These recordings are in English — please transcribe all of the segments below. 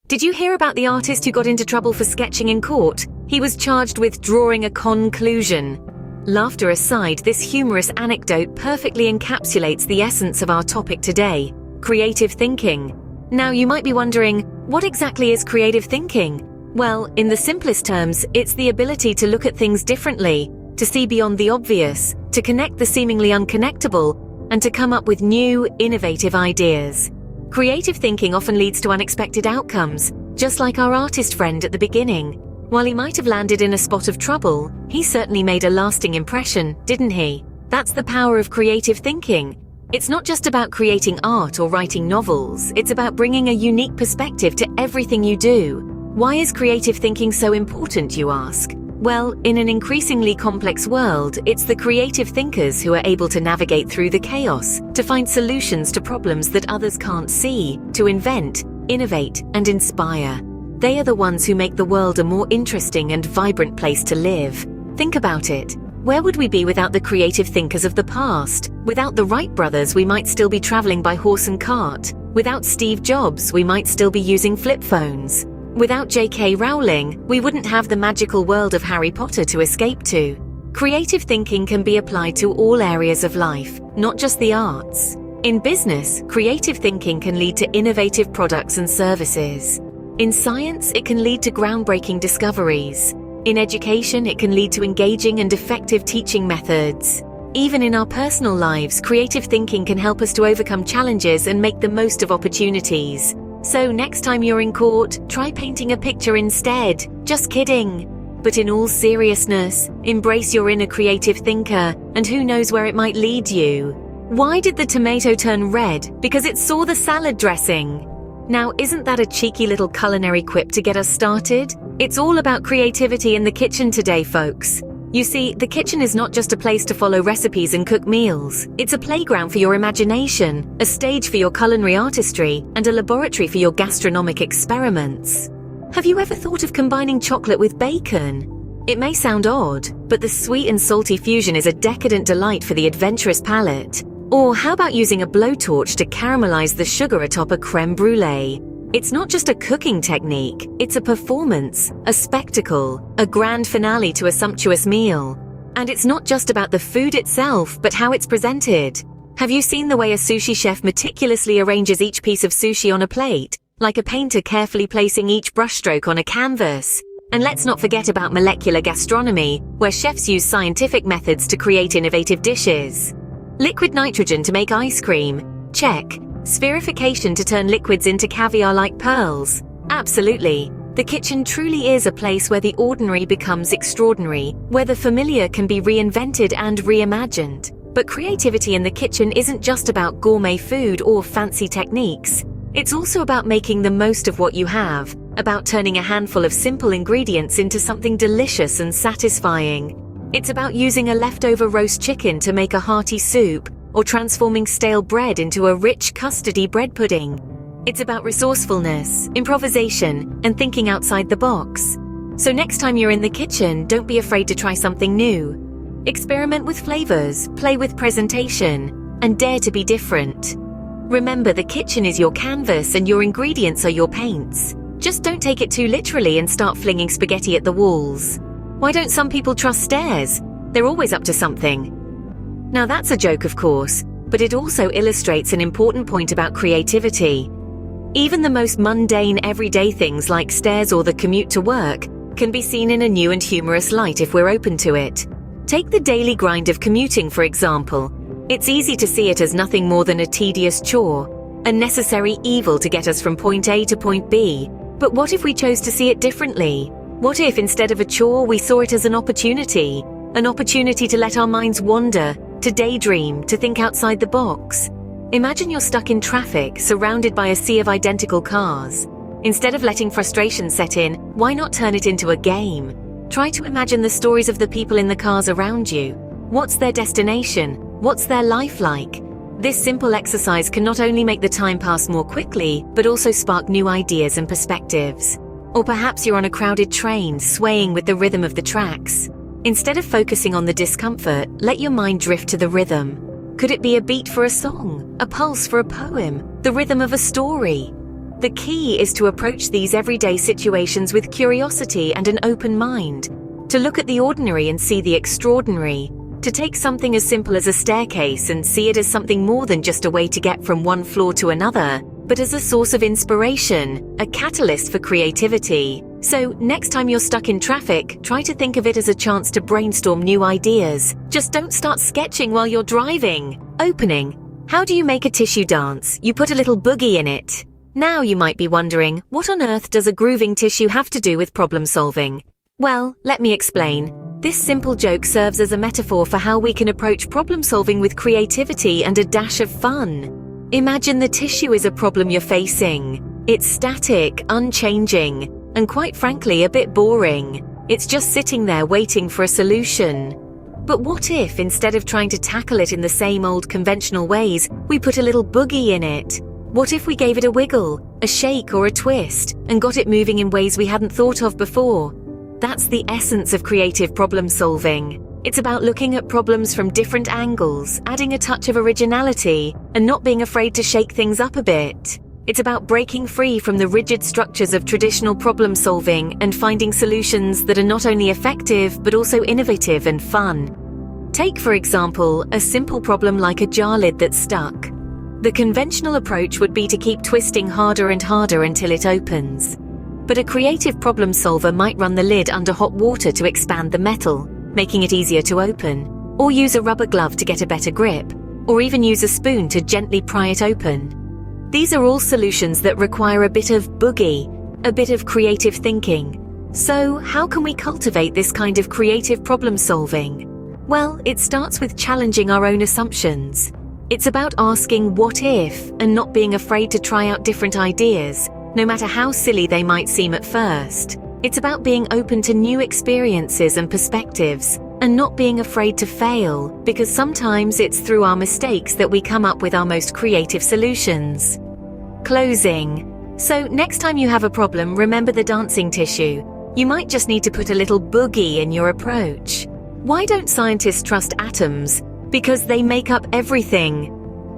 Did you hear about the artist who got into trouble for sketching in court? He was charged with drawing a conclusion. Laughter aside, this humorous anecdote perfectly encapsulates the essence of our topic today: creative thinking. Now, you might be wondering, what exactly is creative thinking? Well, in the simplest terms, it's the ability to look at things differently, to see beyond the obvious, to connect the seemingly unconnectable, and to come up with new, innovative ideas. Creative thinking often leads to unexpected outcomes, just like our artist friend at the beginning. While he might have landed in a spot of trouble, he certainly made a lasting impression, didn't he? That's the power of creative thinking. It's not just about creating art or writing novels, it's about bringing a unique perspective to everything you do. Why is creative thinking so important, you ask? Well, in an increasingly complex world, it's the creative thinkers who are able to navigate through the chaos, to find solutions to problems that others can't see, to invent, innovate, and inspire. They are the ones who make the world a more interesting and vibrant place to live. Think about it. Where would we be without the creative thinkers of the past? Without the Wright brothers, we might still be traveling by horse and cart. Without Steve Jobs, we might still be using flip phones. Without J.K. Rowling, we wouldn't have the magical world of Harry Potter to escape to. Creative thinking can be applied to all areas of life, not just the arts. In business, creative thinking can lead to innovative products and services. In science, it can lead to groundbreaking discoveries. In education, it can lead to engaging and effective teaching methods. Even in our personal lives, creative thinking can help us to overcome challenges and make the most of opportunities. So next time you're in court, try painting a picture instead. Just kidding. But in all seriousness, embrace your inner creative thinker, and who knows where it might lead you. Why did the tomato turn red? Because it saw the salad dressing. Now, isn't that a cheeky little culinary quip to get us started? It's all about creativity in the kitchen today, folks. You see, the kitchen is not just a place to follow recipes and cook meals. It's a playground for your imagination, a stage for your culinary artistry, and a laboratory for your gastronomic experiments. Have you ever thought of combining chocolate with bacon? It may sound odd, but the sweet and salty fusion is a decadent delight for the adventurous palate. Or how about using a blowtorch to caramelize the sugar atop a crème brûlée? It's not just a cooking technique, it's a performance, a spectacle, a grand finale to a sumptuous meal. And it's not just about the food itself, but how it's presented. Have you seen the way a sushi chef meticulously arranges each piece of sushi on a plate, like a painter carefully placing each brushstroke on a canvas? And let's not forget about molecular gastronomy, where chefs use scientific methods to create innovative dishes. Liquid nitrogen to make ice cream? Check. Spherification to turn liquids into caviar-like pearls? Absolutely. The kitchen truly is a place where the ordinary becomes extraordinary, where the familiar can be reinvented and reimagined. But creativity in the kitchen isn't just about gourmet food or fancy techniques. It's also about making the most of what you have, about turning a handful of simple ingredients into something delicious and satisfying. It's about using a leftover roast chicken to make a hearty soup, or transforming stale bread into a rich custardy bread pudding. It's about resourcefulness, improvisation, and thinking outside the box. So next time you're in the kitchen, don't be afraid to try something new. Experiment with flavors, play with presentation, and dare to be different. Remember, the kitchen is your canvas and your ingredients are your paints. Just don't take it too literally and start flinging spaghetti at the walls. Why don't some people trust stairs? They're always up to something. Now that's a joke, of course, but it also illustrates an important point about creativity. Even the most mundane everyday things like stairs or the commute to work can be seen in a new and humorous light if we're open to it. Take the daily grind of commuting, for example. It's easy to see it as nothing more than a tedious chore, a necessary evil to get us from point A to point B. But what if we chose to see it differently? What if instead of a chore, we saw it as an opportunity to let our minds wander, to daydream, to think outside the box? Imagine you're stuck in traffic, surrounded by a sea of identical cars. Instead of letting frustration set in, why not turn it into a game? Try to imagine the stories of the people in the cars around you. What's their destination? What's their life like? This simple exercise can not only make the time pass more quickly, but also spark new ideas and perspectives. Or perhaps you're on a crowded train, swaying with the rhythm of the tracks. Instead of focusing on the discomfort, let your mind drift to the rhythm. Could it be a beat for a song, a pulse for a poem, the rhythm of a story? The key is to approach these everyday situations with curiosity and an open mind, to look at the ordinary and see the extraordinary, to take something as simple as a staircase and see it as something more than just a way to get from one floor to another, but as a source of inspiration, a catalyst for creativity. So, next time you're stuck in traffic, try to think of it as a chance to brainstorm new ideas. Just don't start sketching while you're driving. Opening. How do you make a tissue dance? You put a little boogie in it. Now you might be wondering, what on earth does a grooving tissue have to do with problem solving? Well, let me explain. This simple joke serves as a metaphor for how we can approach problem solving with creativity and a dash of fun. Imagine the tissue is a problem you're facing. It's static, unchanging, and quite frankly a bit boring. It's just sitting there waiting for a solution. But what if, instead of trying to tackle it in the same old conventional ways, we put a little boogie in it? What if we gave it a wiggle, a shake or a twist, and got it moving in ways we hadn't thought of before? That's the essence of creative problem solving. It's about looking at problems from different angles, adding a touch of originality, and not being afraid to shake things up a bit. It's about breaking free from the rigid structures of traditional problem solving and finding solutions that are not only effective but also innovative and fun. Take, for example, a simple problem like a jar lid that's stuck. The conventional approach would be to keep twisting harder and harder until it opens. But a creative problem solver might run the lid under hot water to expand the metal, making it easier to open, or use a rubber glove to get a better grip, or even use a spoon to gently pry it open. These are all solutions that require a bit of boogie, a bit of creative thinking. So, how can we cultivate this kind of creative problem solving? Well, it starts with challenging our own assumptions. It's about asking what if and not being afraid to try out different ideas, no matter how silly they might seem at first. It's about being open to new experiences and perspectives, and not being afraid to fail, because sometimes it's through our mistakes that we come up with our most creative solutions. Closing. So, next time you have a problem, remember the dancing tissue. You might just need to put a little boogie in your approach. Why don't scientists trust atoms? Because they make up everything.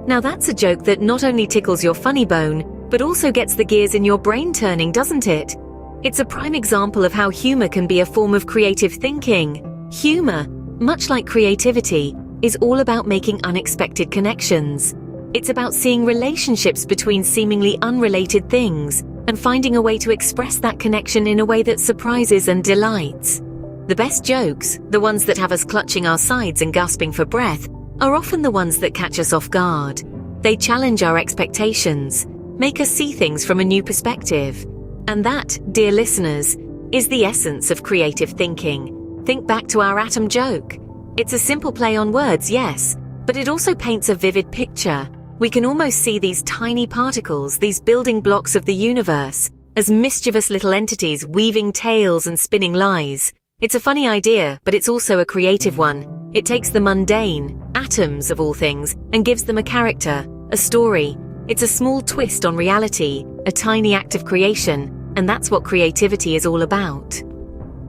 Now that's a joke that not only tickles your funny bone, but also gets the gears in your brain turning, doesn't it? It's a prime example of how humor can be a form of creative thinking. Humor, much like creativity, is all about making unexpected connections. It's about seeing relationships between seemingly unrelated things and finding a way to express that connection in a way that surprises and delights. The best jokes, the ones that have us clutching our sides and gasping for breath, are often the ones that catch us off guard. They challenge our expectations, make us see things from a new perspective. And that, dear listeners, is the essence of creative thinking. Think back to our atom joke. It's a simple play on words, yes, but it also paints a vivid picture. We can almost see these tiny particles, these building blocks of the universe, as mischievous little entities weaving tales and spinning lies. It's a funny idea, but it's also a creative one. It takes the mundane, atoms of all things, and gives them a character, a story. It's a small twist on reality, a tiny act of creation, and that's what creativity is all about.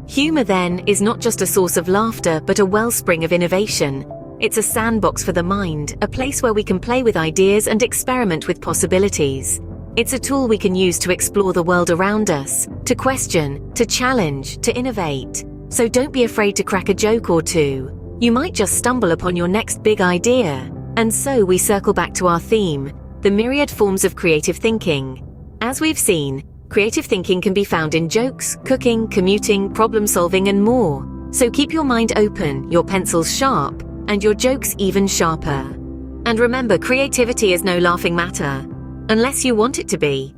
Humor, then, is not just a source of laughter, but a wellspring of innovation. It's a sandbox for the mind, a place where we can play with ideas and experiment with possibilities. It's a tool we can use to explore the world around us, to question, to challenge, to innovate. So don't be afraid to crack a joke or two. You might just stumble upon your next big idea. And so we circle back to our theme, the myriad forms of creative thinking. As we've seen, creative thinking can be found in jokes, cooking, commuting, problem solving, and more. So keep your mind open, your pencils sharp, and your jokes even sharper. And remember, creativity is no laughing matter, unless you want it to be.